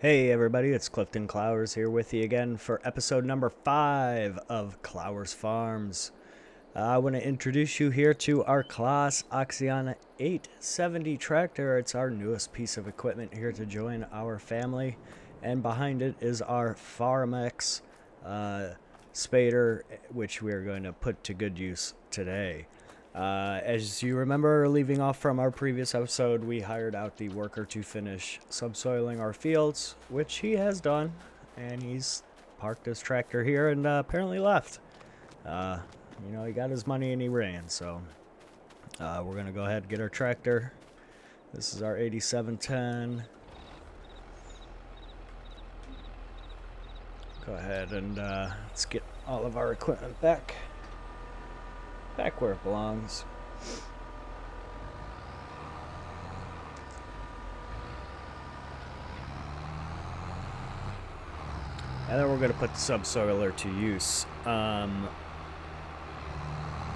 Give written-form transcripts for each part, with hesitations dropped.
Hey everybody, it's Clyfton Clowers here with you again for episode number 5 of Clowers Farms. I want to introduce you here to our Claas Oxyana 870 tractor. It's our newest piece of equipment here to join our family, and behind it is our Farmex spader, which we are going to put to good use today. As you remember, leaving off from our previous episode, we hired out the worker to finish subsoiling our fields, which he has done, and he's parked his tractor here and apparently left. He got his money and he ran, so we're going to go ahead and get our tractor. This is our 8710. Go ahead and let's get all of our equipment back where it belongs. And then we're going to put the subsoiler to use.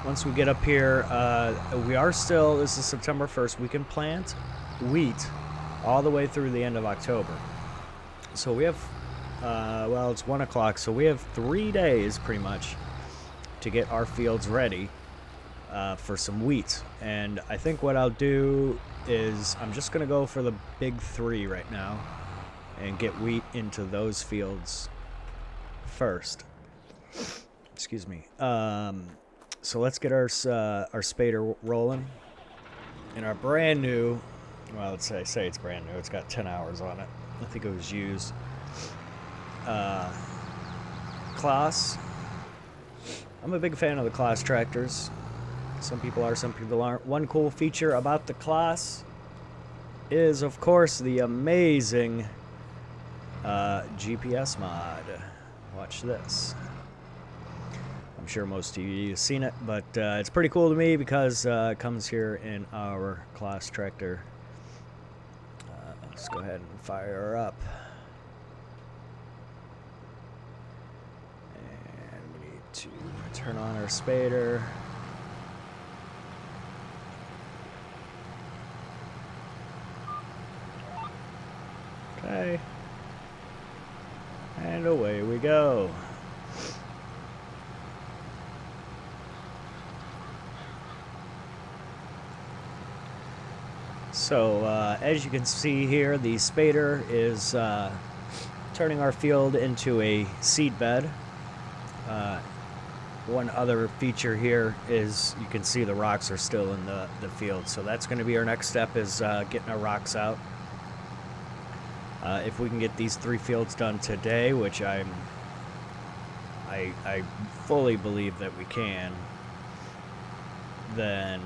Once we get up here, this is September 1st, we can plant wheat all the way through the end of October. So we have, it's 1 o'clock, so we have 3 days pretty much to get our fields ready for some wheat. And I think what I'll do is I'm just going to go for the big 3 right now and get wheat into those fields first. Excuse me. So let's get our spader rolling. And our brand new, well, let's say it's brand new. It's got 10 hours on it. I think it was used. Clowers. I'm a big fan of the Clowers tractors. Some people are, some people aren't. One cool feature about the Clowers is, of course, the amazing GPS mod. Watch this. I'm sure most of you have seen it, but it's pretty cool to me because it comes here in our Clowers tractor. Let's go ahead and fire her up. And we need to turn on our spader. Okay. And away we go. So, as you can see here, the spader is turning our field into a seed bed. One other feature here is you can see the rocks are still in the field. So that's going to be our next step, is getting our rocks out. If we can get these 3 fields done today, which I fully believe that we can, then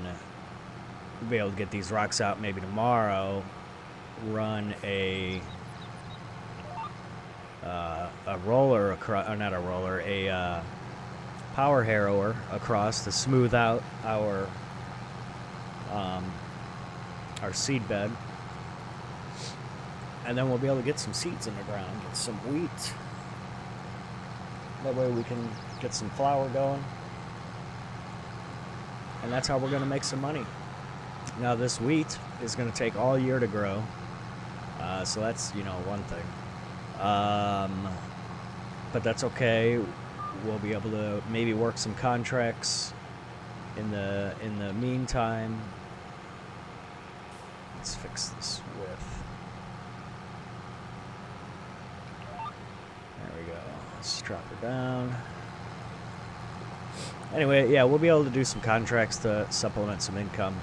we'll be able to get these rocks out maybe tomorrow, run a roller across, or not a roller, a power harrower across to smooth out our seed bed. And then we'll be able to get some seeds in the ground, get some wheat. That way we can get some flour going. And that's how we're going to make some money. Now this wheat is going to take all year to grow. So that's, one thing. But that's okay. We'll be able to maybe work some contracts in the meantime. Let's fix this width. Let's drop her down. Anyway, yeah, we'll be able to do some contracts to supplement some income.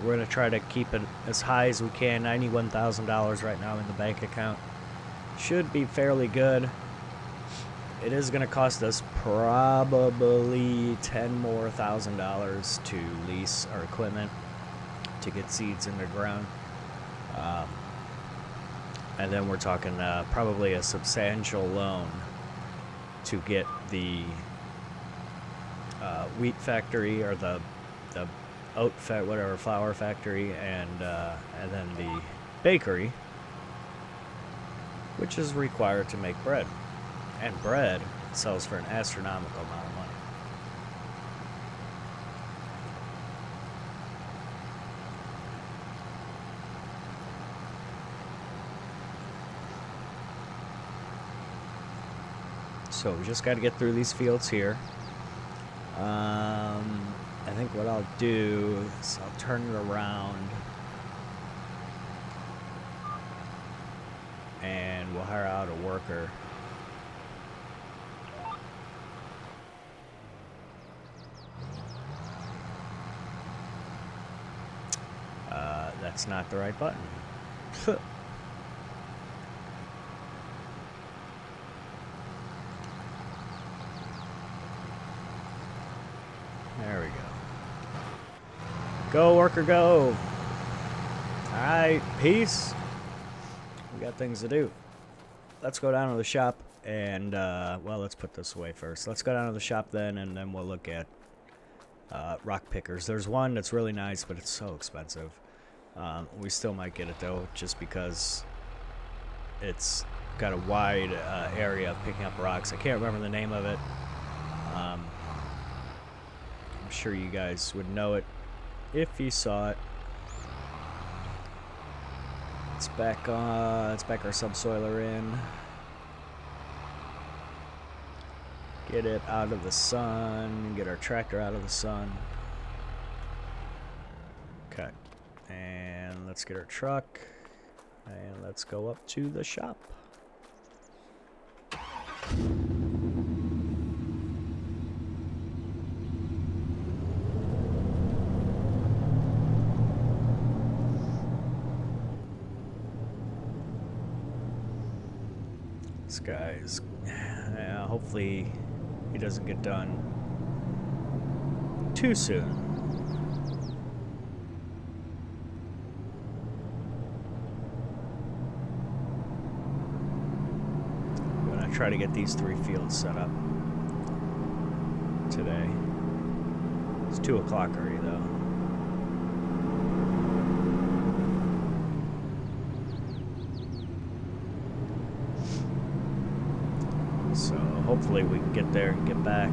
We're going to try to keep it as high as we can. $91,000 right now in the bank account. Should be fairly good. It is going to cost us probably $10,000 more to lease our equipment to get seeds in the ground. And then we're talking probably a substantial loan to get the wheat factory, or the oat flour factory, and then the bakery, which is required to make bread. And bread sells for an astronomical amount of money. So we just got to get through these fields here. I think what I'll do is I'll turn it around and we'll hire out a worker. That's not the right button. There we go. Go, worker, go. Alright, peace. We got things to do. Let's go down to the shop and, well, let's put this away first. Let's go down to the shop then, and then we'll look at rock pickers. There's one that's really nice, but it's so expensive. We still might get it, though, just because it's got a wide area of picking up rocks. I can't remember the name of it. I'm sure you guys would know it if you saw it. Let's back our subsoiler in. Get it out of the sun. Get our tractor out of the sun. Okay. And let's get our truck. And let's go up to the shop. This guy's, hopefully he doesn't get done too soon. I'm gonna try to get these 3 fields set up today. It's 2 o'clock already though. So hopefully we can get there and get back.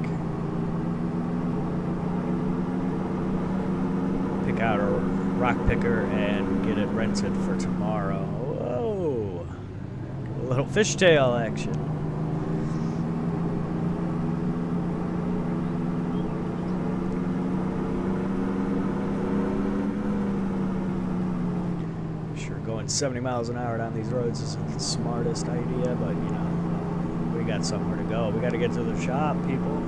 Pick out a rock picker and get it rented for tomorrow. Whoa! A little fishtail action. Sure, going 70 miles an hour down these roads isn't the smartest idea, but you know. We got somewhere to go. We got to get to the shop, people.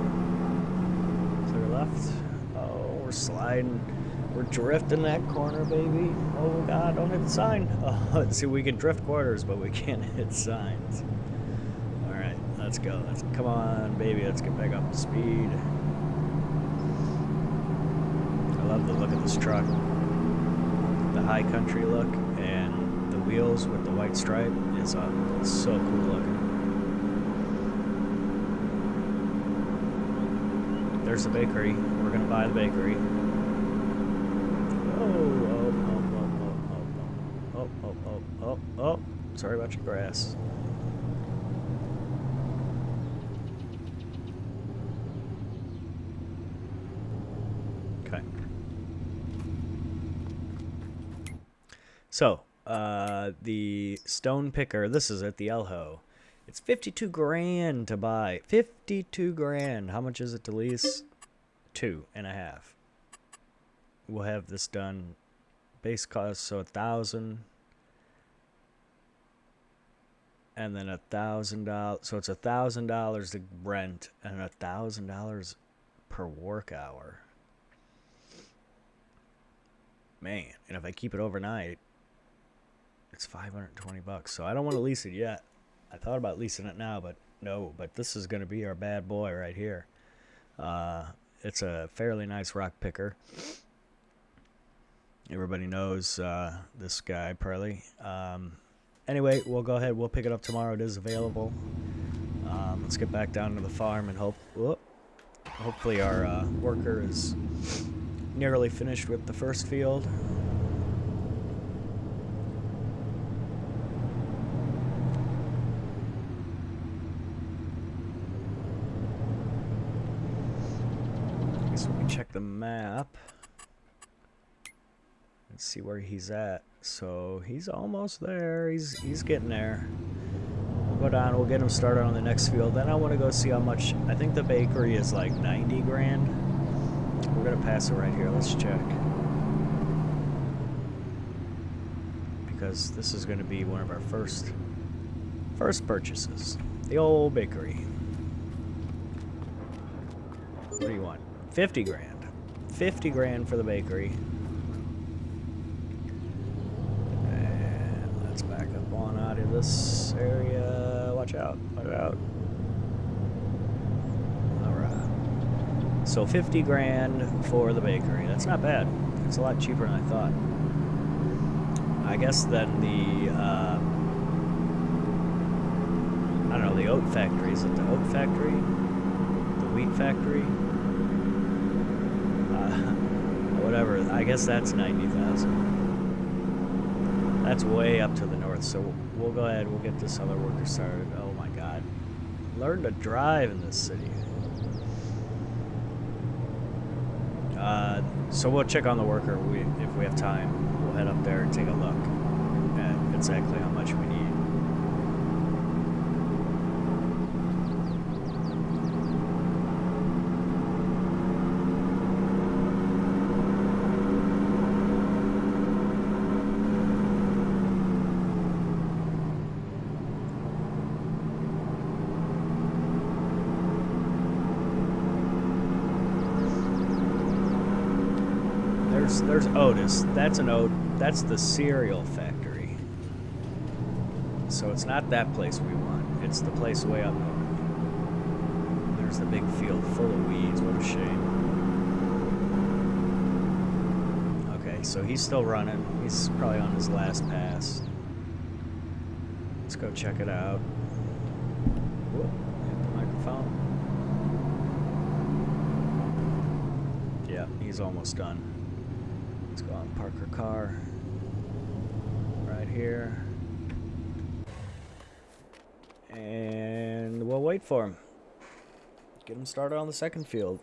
Clear left. Oh, we're sliding. We're drifting that corner, baby. Oh, God, don't hit the sign. Oh, see, we can drift quarters, but we can't hit signs. All right, let's go. Come on, baby. Let's get back up to speed. I love the look of this truck. The high country look and the wheels with the white stripe is so cool looking. There's the bakery. We're gonna buy the bakery. Oh. Sorry about your grass. Okay. So, the stone picker, this is at the Elho. It's 52 grand to buy. 52 grand. How much is it to lease? 2.5. We'll have this done. Base cost, so $1,000. And then $1,000. So it's $1,000 to rent and $1,000 per work hour. Man, and if I keep it overnight, it's $520. So I don't want to lease it yet. I thought about leasing it now, but no. But this is going to be our bad boy right here. It's a fairly nice rock picker. Everybody knows this guy, probably. Anyway, we'll go ahead. We'll pick it up tomorrow. It is available. Let's get back down to the farm and hopefully our worker is nearly finished with the first field. So we can check the map and see where he's at. So he's almost there. He's getting there. go down, we'll get him started on the next field. Then I want to go see how much, I think the bakery is like 90 grand. We're going to pass it right here. Let's check. Because this is going to be one of our first purchases. The old bakery. What do you want? 50 grand. 50 grand for the bakery. And let's back up on out of this area. Watch out. Watch out. Alright. So 50 grand for the bakery. That's not bad. It's a lot cheaper than I thought. I guess then the, I don't know, the oat factory. Is it the oat factory? The wheat factory? Whatever. I guess that's 90,000. That's way up to the north, so we'll go ahead. We'll get this other worker started. Oh my god. Learn to drive in this city. So we'll check on the worker if we have time. We'll head up there and take a look at exactly how much we need. There's Otis. That's an oat. That's the cereal factory. So it's not that place we want. It's the place way up north. There's the big field full of weeds. What a shame. Okay, so he's still running. He's probably on his last pass. Let's go check it out. Whoop, hit the microphone. Yeah, he's almost done. Let's go out and park our car right here. And we'll wait for him. Get him started on the second field.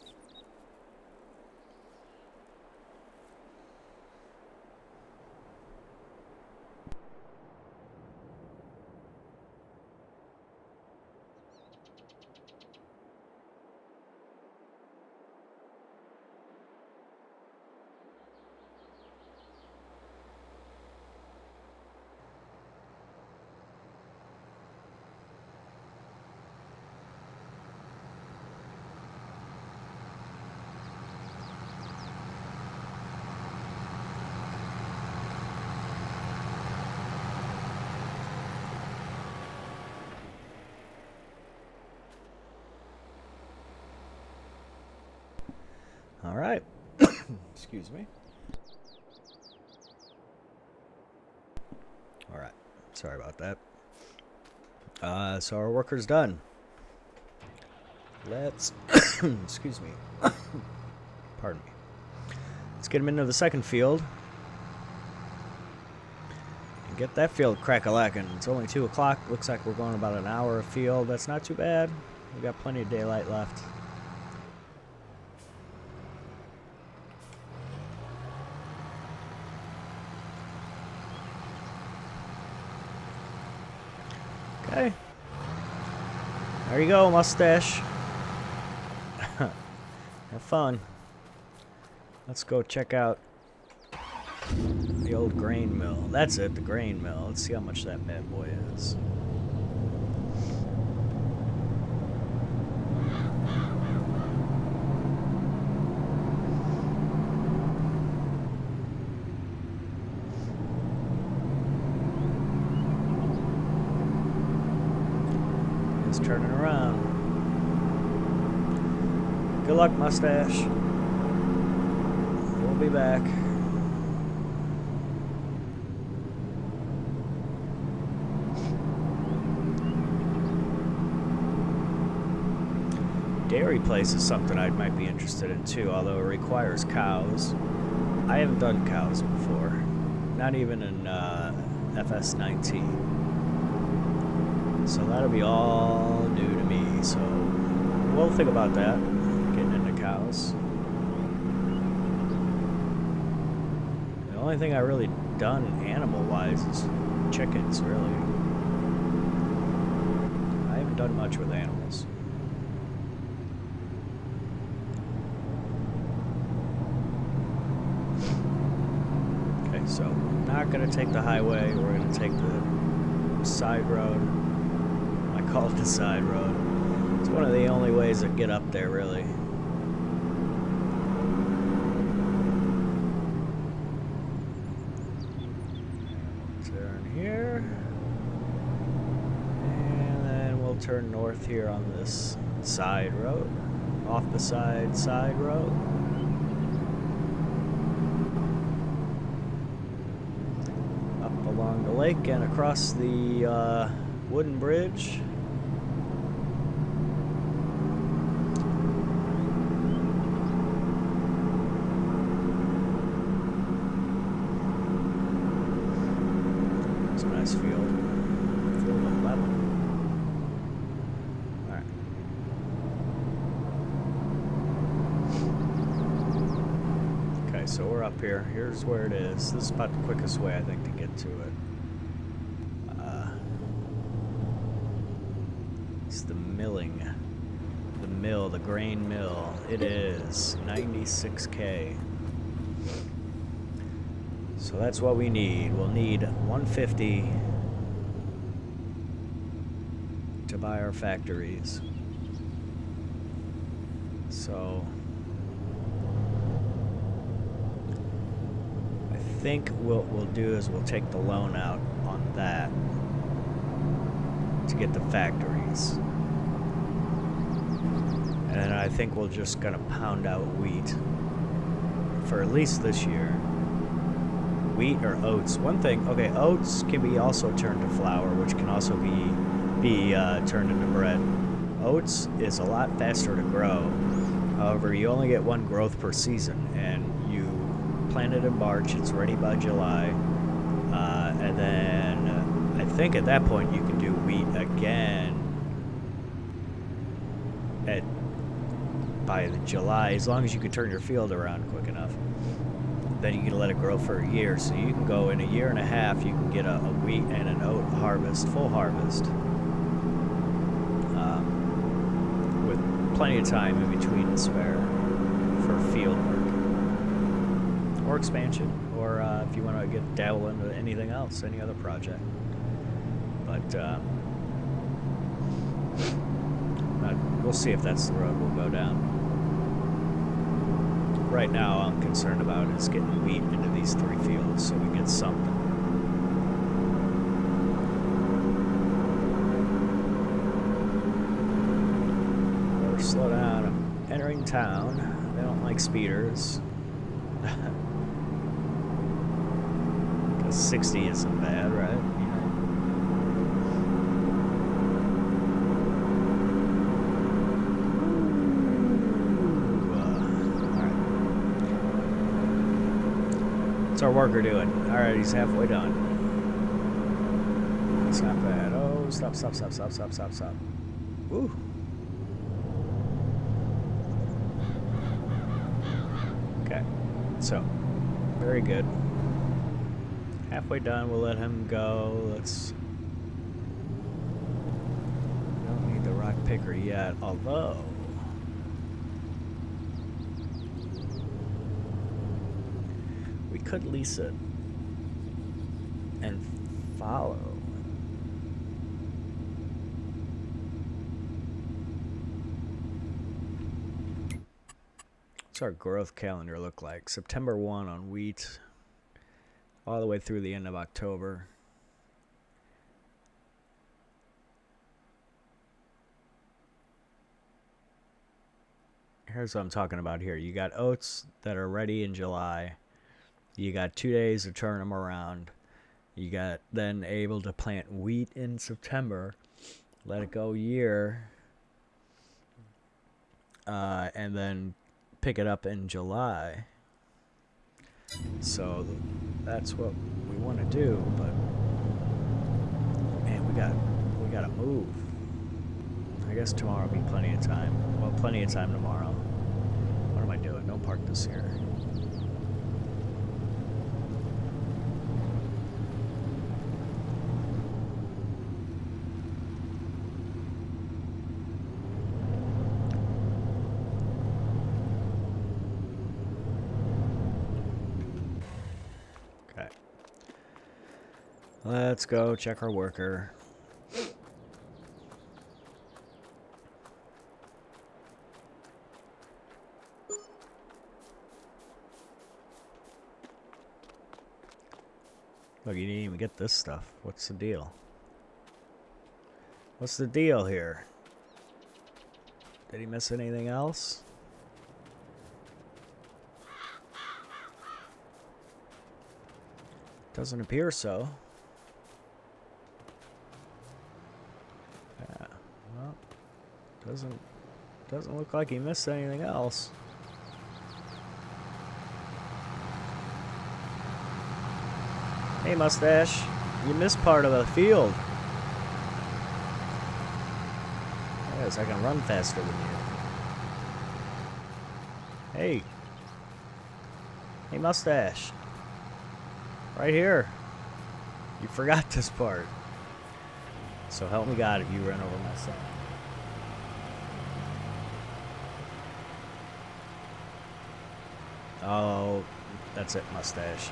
All right. Excuse me. All right. Sorry about that. So our worker's done. Let's... Excuse me. Pardon me. Let's get him into the second field. And get that field crack-a-lackin'. It's only 2 o'clock. Looks like we're going about an hour afield. That's not too bad. We got plenty of daylight left. Okay. There you go, mustache. Have fun. Let's go check out the old grain mill. That's it, the grain mill. Let's see how much that bad boy is. Turning around. Good luck, mustache. We'll be back. Dairy place is something I might be interested in too, although it requires cows. I haven't done cows before. Not even in FS22. So that'll be all new to me, so we'll think about that, getting into cows. The only thing I really done animal-wise is chickens, really. done much with animals. Okay, so not gonna take the highway. We're gonna take the side road. I call it the side road. It's one of the only ways to get up there, really. Turn here. And then we'll turn north here on this side road. Off the side road. Up along the lake and across the wooden bridge. It's a nice field. Field 11. Alright. Okay, so we're up here. Here's where it is. This is about the quickest way, I think, to get to it. It's the milling. The mill, the grain mill. It is 96K. So that's what we need. We'll need 150 to buy our factories. So I think what we'll do is we'll take the loan out on that to get the factories. And then I think we're just gonna pound out wheat for at least this year. Wheat or oats. One thing, okay, oats can be also turned to flour, which can also be turned into bread. Oats is a lot faster to grow. However, you only get one growth per season, and you plant it in March, it's ready by July, and then I think at that point you can do wheat again by July, as long as you can turn your field around quick enough. Then you can let it grow for a year. So you can go in a year and a half, you can get a wheat and an oat harvest, full harvest, with plenty of time in between to spare for field work or expansion, or if you want to get dabble into anything else, any other project. But we'll see if that's the road we'll go down. Right now, I'm concerned about is getting wheat into these 3 fields so we get something. Or slow down. I'm entering town. They don't like speeders. Because 60 isn't bad, right? What's our worker doing? Alright, he's halfway done. That's not bad. Oh, stop. Woo. Okay, so, very good. Halfway done, we'll let him go. Let's... We don't need the rock picker yet, although... could lease it and follow. What's our growth calendar look like? September 1 on wheat, all the way through the end of October. Here's what I'm talking about here. You got oats that are ready in July. You got 2 days to turn them around. You got then able to plant wheat in September, let it go a year, and then pick it up in July. So that's what we want to do, but man, we got to move. I guess tomorrow will be plenty of time. Well, plenty of time tomorrow. What am I doing? Don't park this here. Let's go check our worker. Look, you didn't even get this stuff. What's the deal? What's the deal here? Did he miss anything else? Doesn't appear so. Yeah, well, doesn't look like he missed anything else. Hey, Mustache, you missed part of the field. Yes, I can run faster than you. Hey. Hey, Mustache. Right here. You forgot this part. So help me God if you ran over my son. Oh, that's it, Mustache.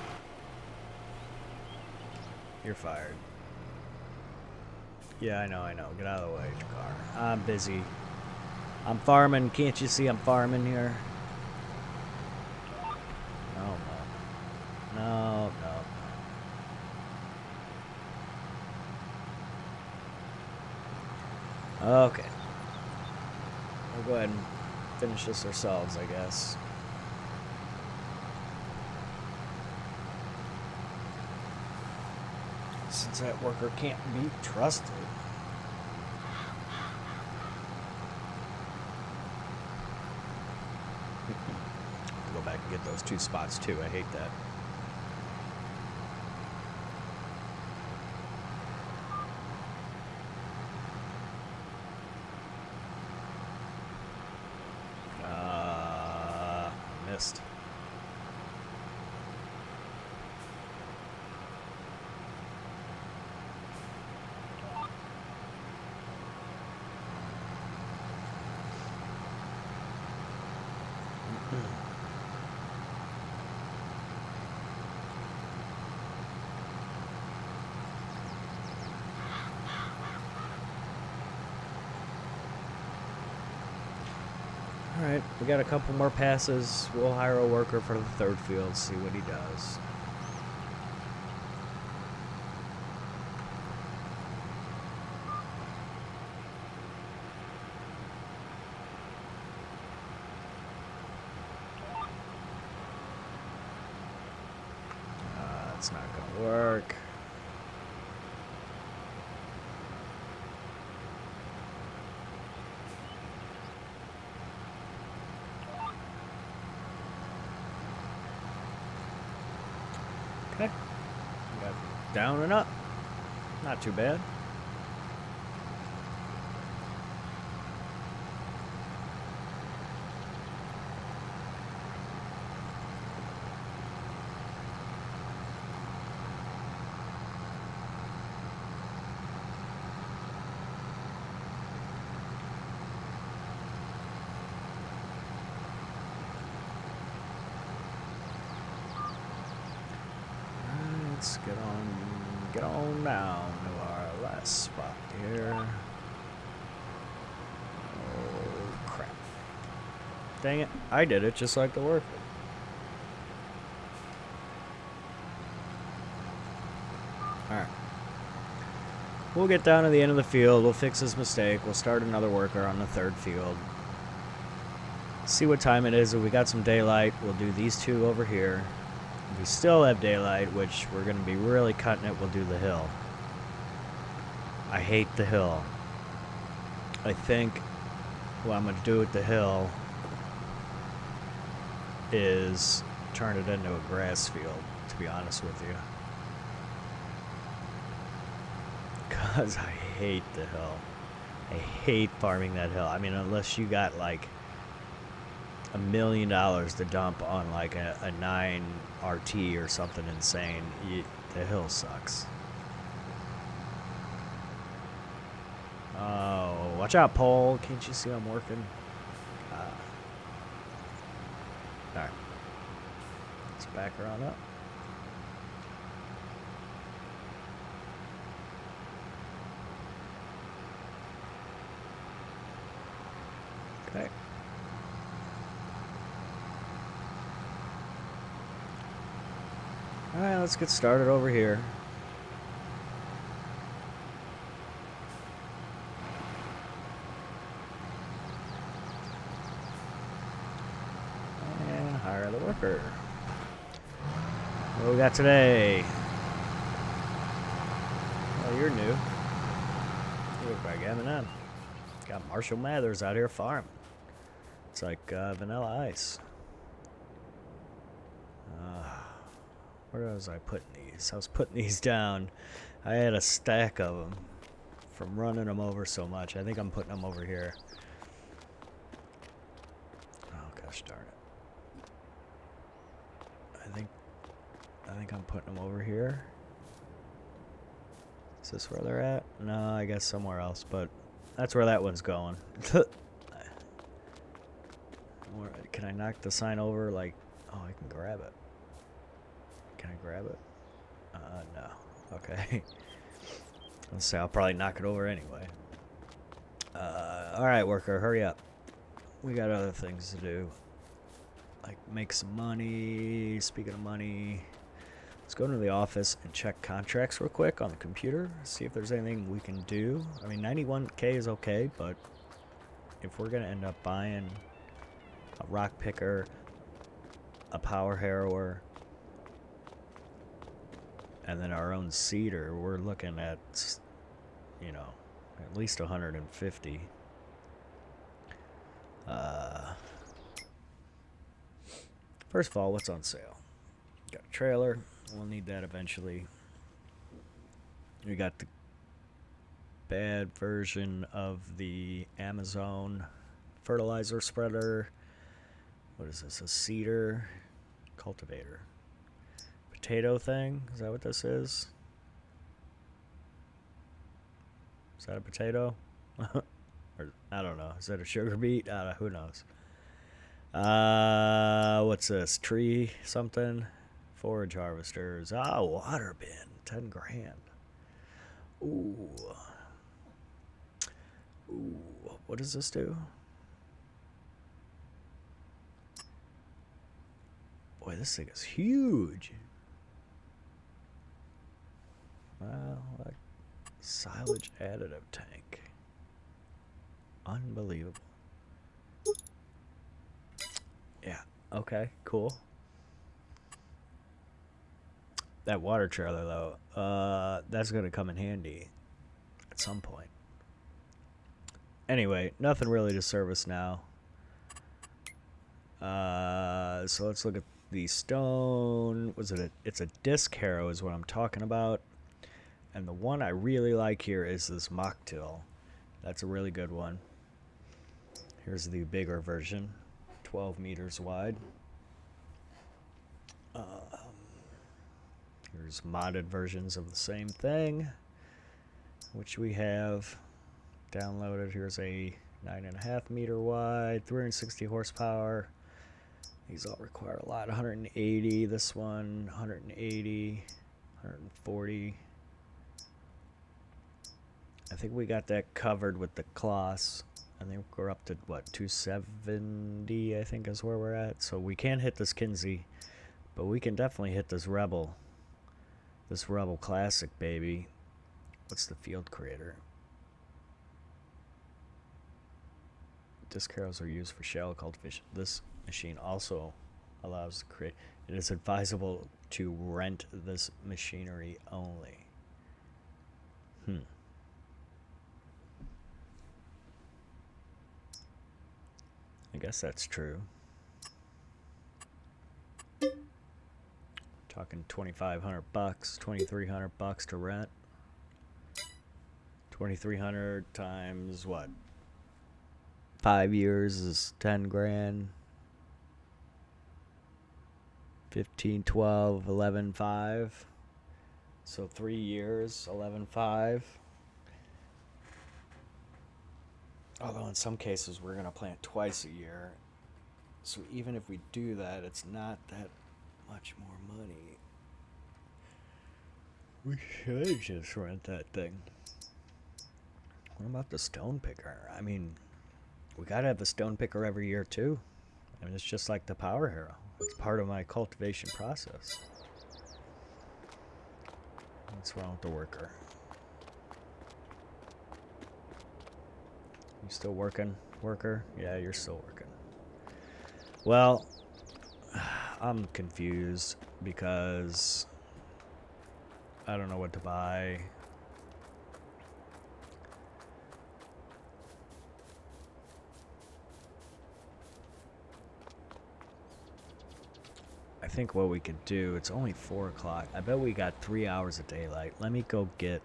You're fired. Yeah, I know. Get out of the way, car. I'm busy. I'm farming. Can't you see I'm farming here? No. Okay. We'll go ahead and finish this ourselves, I guess. Since that worker can't be trusted. Go back and get those 2 spots too. I hate that. Missed. Alright, we got a couple more passes. We'll hire a worker for the 3rd field, see what he does. That's not gonna work. Okay. Got down and up. Not too bad. Let's get on down to our last spot here. Oh, crap. Dang it. I did it just like the worker. Alright. We'll get down to the end of the field. We'll fix this mistake. We'll start another worker on the 3rd field. See what time it is. If we got some daylight, we'll do these 2 over here. If we still have daylight, which we're going to be really cutting it, we'll do the hill. I hate the hill. I think what I'm going to do with the hill is turn it into a grass field, to be honest with you. Because I hate the hill. I hate farming that hill. I mean, unless you got like $1 million to dump on like a 9 RT or something insane, the hill sucks. Oh, watch out, pole. Can't you see I'm working? Alright. Let's back her on up. Alright, let's get started over here. And hire the worker. What we got today? Oh, you're new. You look like M&M. Got Marshall Mathers out here farming. It's like vanilla ice. Where was I putting these? I was putting these down. I had a stack of them from running them over so much. I think I'm putting them over here. Oh gosh darn it. I think I'm putting them over here. Is this where they're at? No, I guess somewhere else, but that's where that one's going. Can I knock the sign over? Like, oh, I can grab it. Can I grab it? No. Okay. Let's say I'll probably knock it over anyway. Alright, worker, hurry up. We got other things to do. Like, make some money. Speaking of money, let's go into the office and check contracts real quick on the computer. See if there's anything we can do. I mean, 91K is okay, but if we're going to end up buying a rock picker, a power harrower, and then our own seeder, we're looking at, you know, at least 150. First of all, what's on sale? Got a trailer. We'll need that eventually. We got the bad version of the Amazon fertilizer spreader. What is this? A seeder cultivator. Potato thing? Is that what this is? Is that a potato? Or, I don't know. Is that a sugar beet? Who knows? What's this? Tree something? Forage harvesters. Water bin. 10 grand. Ooh. Ooh. What does this do? Boy, this thing is huge. Wow, like silage additive tank. Unbelievable. Yeah, okay, cool. That water trailer, though, that's going to come in handy at some point. Anyway, nothing really to service now. So let's look at the stone. It's a disc harrow is what I'm talking about. And the one I really like here is this mock till. That's a really good one. Here's the bigger version, 12 meters wide. Here's modded versions of the same thing, which we have downloaded. Here's a 9.5 meter wide, 360 horsepower. These all require a lot. 180. This one, 180, 140. I think we got that covered with the Clowers. I think we're up to, what, 270, I think is where we're at. So we can't hit this Kinsey, but we can definitely hit this Rebel. This Rebel Classic, baby. What's the field creator? Disc harrows are used for shallow cultivation. This machine also allows to create. It is advisable to rent this machinery only. I guess that's true. Talking $2,500, $2,300 to rent. 2,300 times what? 5 years is 10 grand. 15, 12, 11, 5. So 3 years, 11, 5. Although in some cases we're going to plant twice a year. So even if we do that, it's not that much more money. We should just rent that thing. What about the stone picker? I mean, we got to have the stone picker every year too. I mean, it's just like the power harrow. It's part of my cultivation process. What's wrong with the worker? You still working, worker? Yeah, you're still working. Well, I'm confused because I don't know what to buy. I think what we could do, it's only 4 o'clock. I bet we got 3 hours of daylight. Let me go get...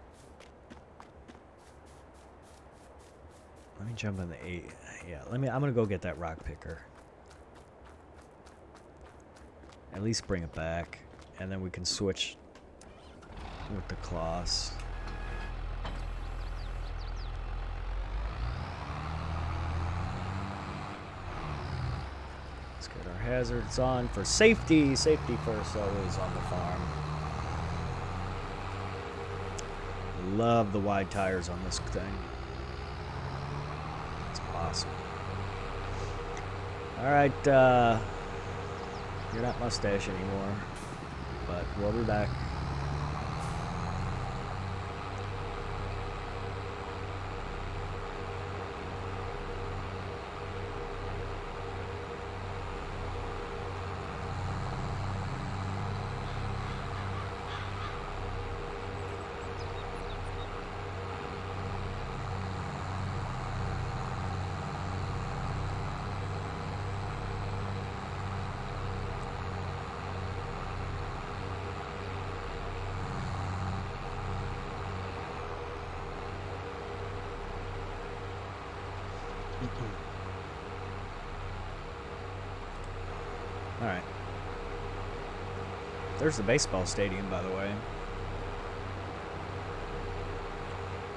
Let me jump in the 8. Yeah, I'm gonna go get that rock picker. At least bring it back. And then we can switch with the claws. Let's get our hazards on for safety. Safety first, always on the farm. Love the wide tires on this thing. It's awesome. Alright, you're not mustache anymore, but we'll be back. Alright. There's the baseball stadium, by the way.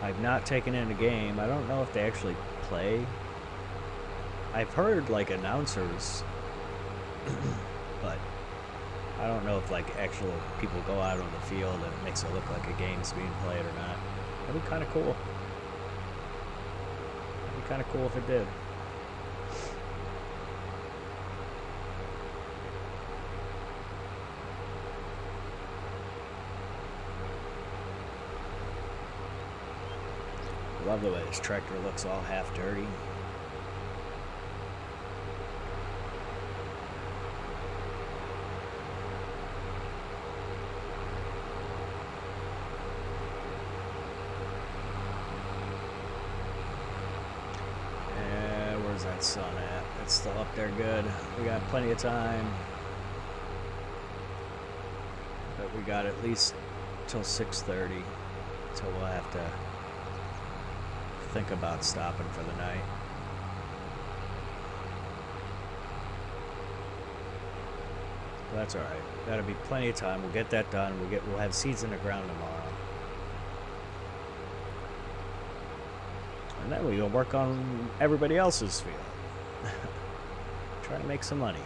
I've not taken in a game. I don't know if they actually play. I've heard, like, announcers. But I don't know if, like, actual people go out on the field and it makes it look like a game's being played or not. That'd be kind of cool. That'd be kind of cool if it did. Love the way this tractor looks all half dirty. Yeah, where's that sun at? It's still up there good. We got plenty of time. But we got at least till 6:30. So we'll have to think about stopping for the night. But that's all right. That'll be plenty of time. We'll get that done. We'll have seeds in the ground tomorrow, and then we'll work on everybody else's field. Try to make some money.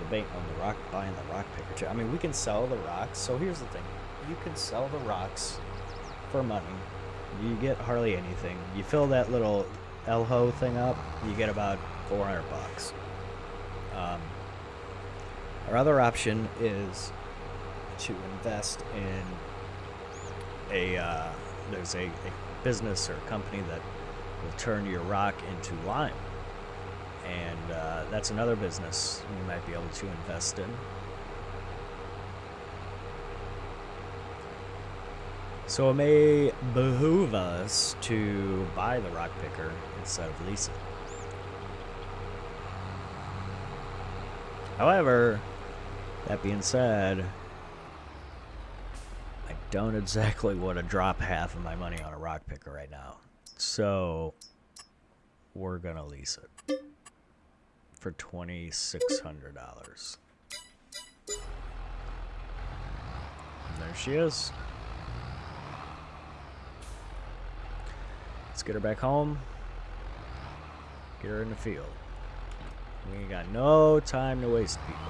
Debate on the rock, buying the rock picker too. I mean, we can sell the rocks. So here's the thing: you can sell the rocks for money. You get hardly anything. You fill that little elho thing up, you get about $400. Our other option is to invest in there's a business or company that will turn your rock into lime. And that's another business we might be able to invest in. So it may behoove us to buy the rock picker instead of lease it. However, that being said, I don't exactly want to drop half of my money on a rock picker right now. So we're going to lease it for $2,600. And there she is. Let's get her back home. Get her in the field. We ain't got no time to waste, people.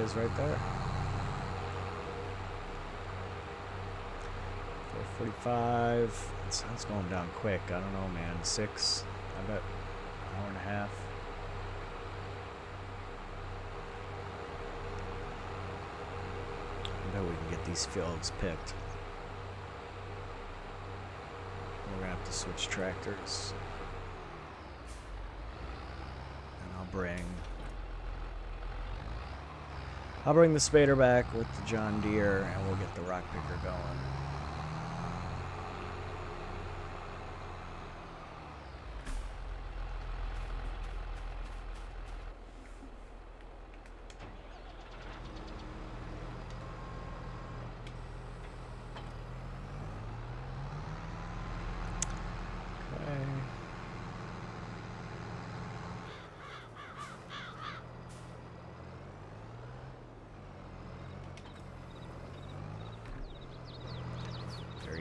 is right there. 4:45. It's going down quick. I don't know, man. 6. I bet hour and a half. I bet we can get these fields picked. We're gonna have to switch tractors. And I'll bring the spader back with the John Deere and we'll get the rock picker going.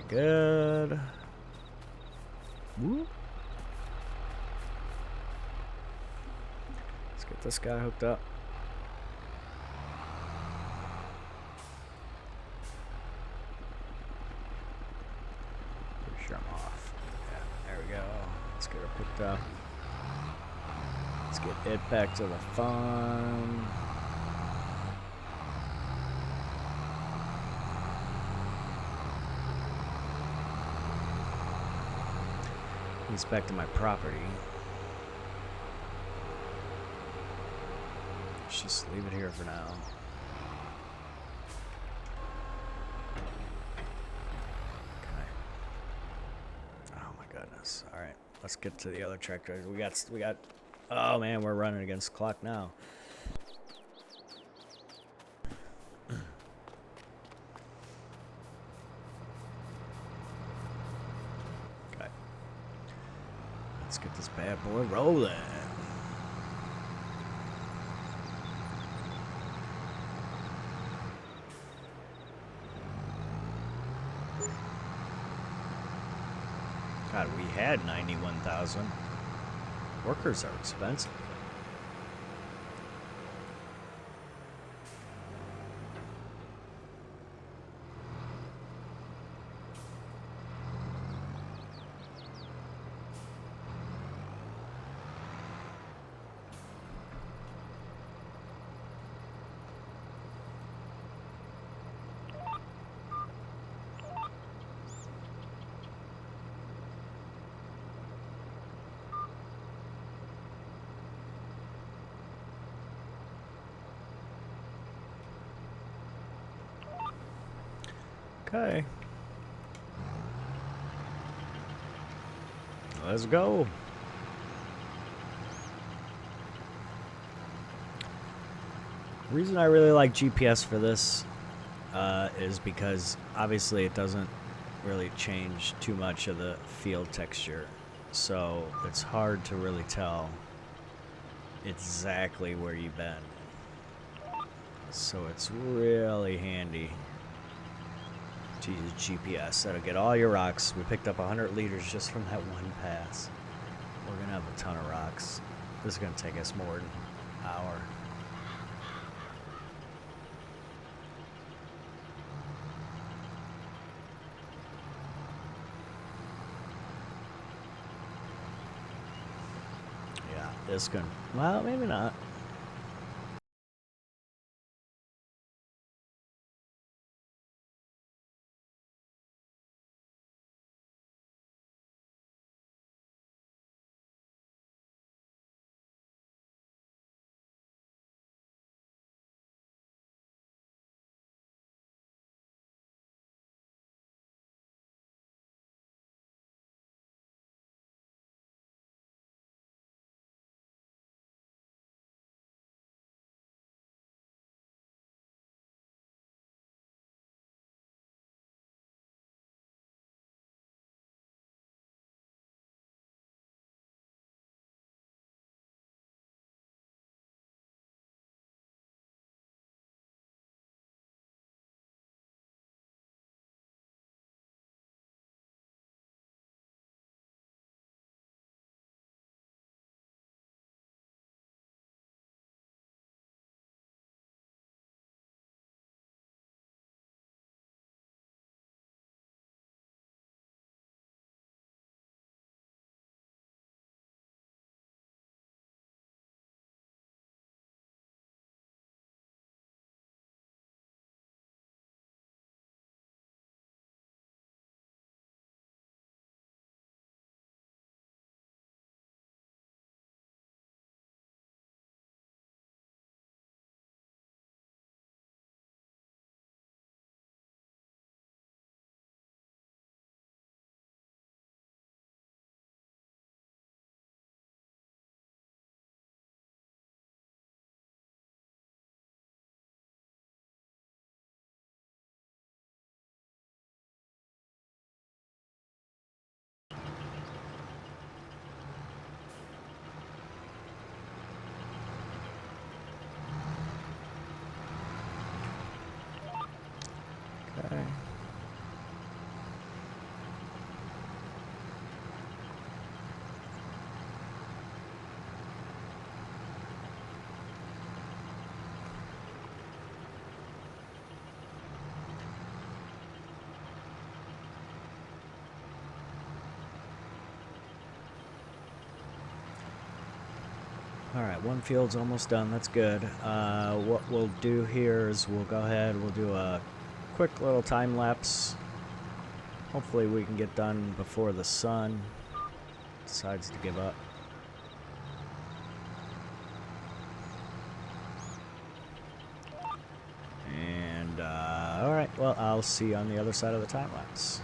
Good. Woo. Let's get this guy hooked up. Pretty sure I'm off. Yeah, there we go. Let's get her picked up. Let's get it back to the farm. He's back to my property. Let's just leave it here for now. Okay. Oh my goodness. All right, let's get to the other tractor. We got. Oh man, we're running against the clock now. Let's get this bad boy rolling. God, we had 91,000. Workers are expensive. Okay. Let's go. The reason I really like GPS for this is because obviously it doesn't really change too much of the field texture. So it's hard to really tell exactly where you've been. So it's really handy to use GPS. That'll get all your rocks. We picked up 100 liters just from that one pass. We're gonna have a ton of rocks. This is gonna take us more than an hour. Yeah, this can, well, maybe not. Alright, one field's almost done. That's good. What we'll do here is we'll go ahead, we'll do a quick little time lapse. Hopefully we can get done before the sun decides to give up. And, alright, well, I'll see you on the other side of the time lapse.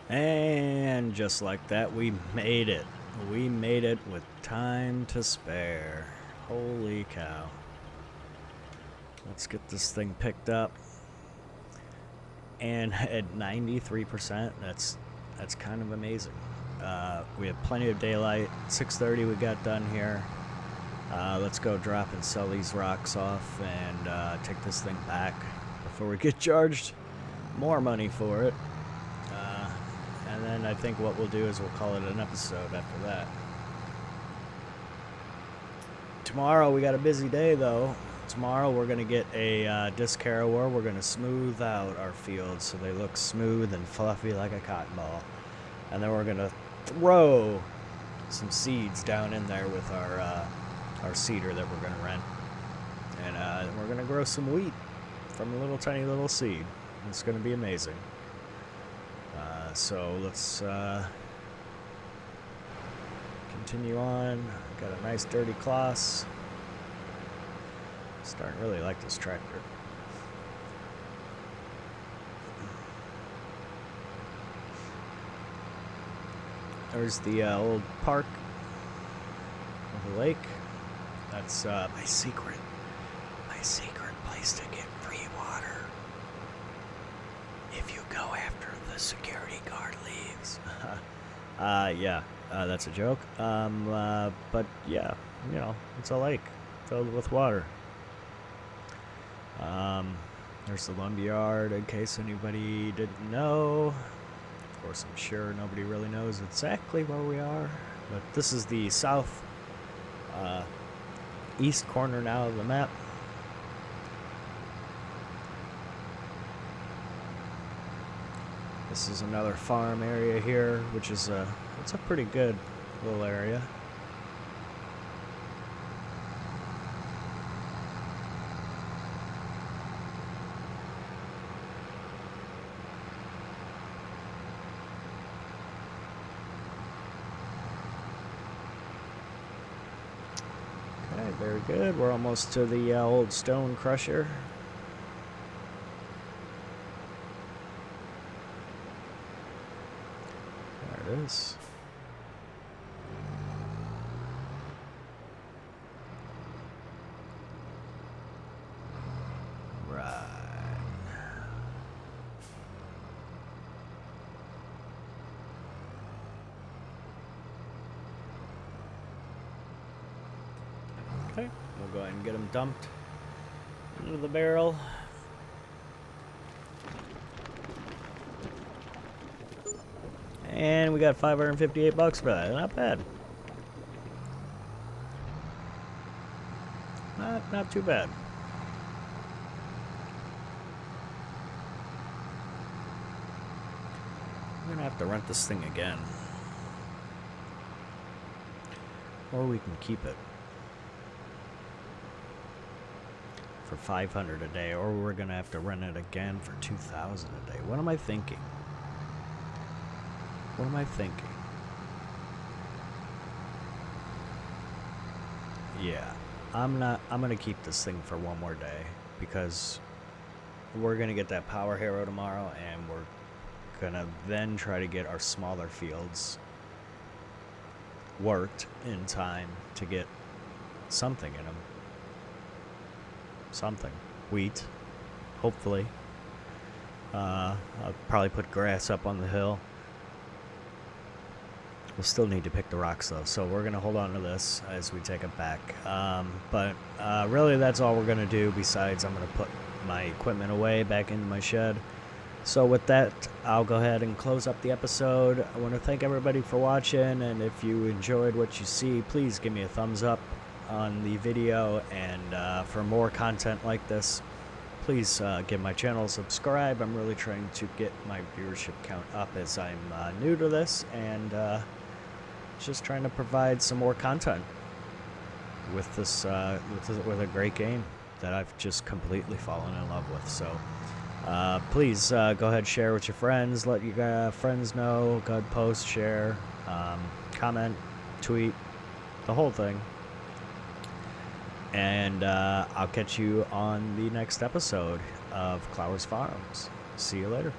And just like that, we made it. We made it with time to spare. Holy cow. Let's get this thing picked up. And at 93%, that's kind of amazing. We have plenty of daylight. 6:30 we got done here. Let's go drop and sell these rocks off and take this thing back before we get charged more money for it. And then I think what we'll do is we'll call it an episode after that. Tomorrow we got a busy day though. Tomorrow we're going to get a disc harrower. We're going to smooth out our fields so they look smooth and fluffy like a cotton ball. And then we're going to throw some seeds down in there with our seeder that we're going to rent. And we're going to grow some wheat from a little tiny little seed. It's going to be amazing. So let's continue on. Got a nice dirty Clowers. Starting to really like this tractor. There's the old park of the lake. That's my secret place to get free water. if you go after the security guard leaves. Yeah, that's a joke. But yeah, you know, it's a lake filled with water. There's the lumberyard, in case anybody didn't know. Of course, I'm sure nobody really knows exactly where we are, but this is the south east corner now of the map. This is another farm area here, which is it's a pretty good little area. Okay, very good. We're almost to the old stone crusher. There it is. Right. Okay, we'll go ahead and get them dumped into the barrel. And we got $558 for that. Not bad. Not too bad. I'm gonna have to rent this thing again. Or we can keep it for $500 a day, or we're gonna have to rent it again for $2,000 a day. What am I thinking? What am I thinking? Yeah, I'm gonna keep this thing for one more day, because we're gonna get that power harrow tomorrow, and we're gonna then try to get our smaller fields worked in time to get something in them. Something. Wheat, hopefully. I'll probably put grass up on the hill. We'll still need to pick the rocks though, so we're gonna hold on to this as we take it back. But really that's all we're gonna do, besides I'm gonna put my equipment away back into my shed. So with that, I'll go ahead and close up the episode. I want to thank everybody for watching, and if you enjoyed what you see, please give me a thumbs up on the video, and for more content like this, please give my channel a subscribe. I'm really trying to get my viewership count up, as I'm new to this, and just trying to provide some more content with this with a great game that I've just completely fallen in love with. So please go ahead, share with your friends, let your friends know, go ahead, post, share, comment, tweet, the whole thing. And I'll catch you on the next episode of Clowers Farms. See you later.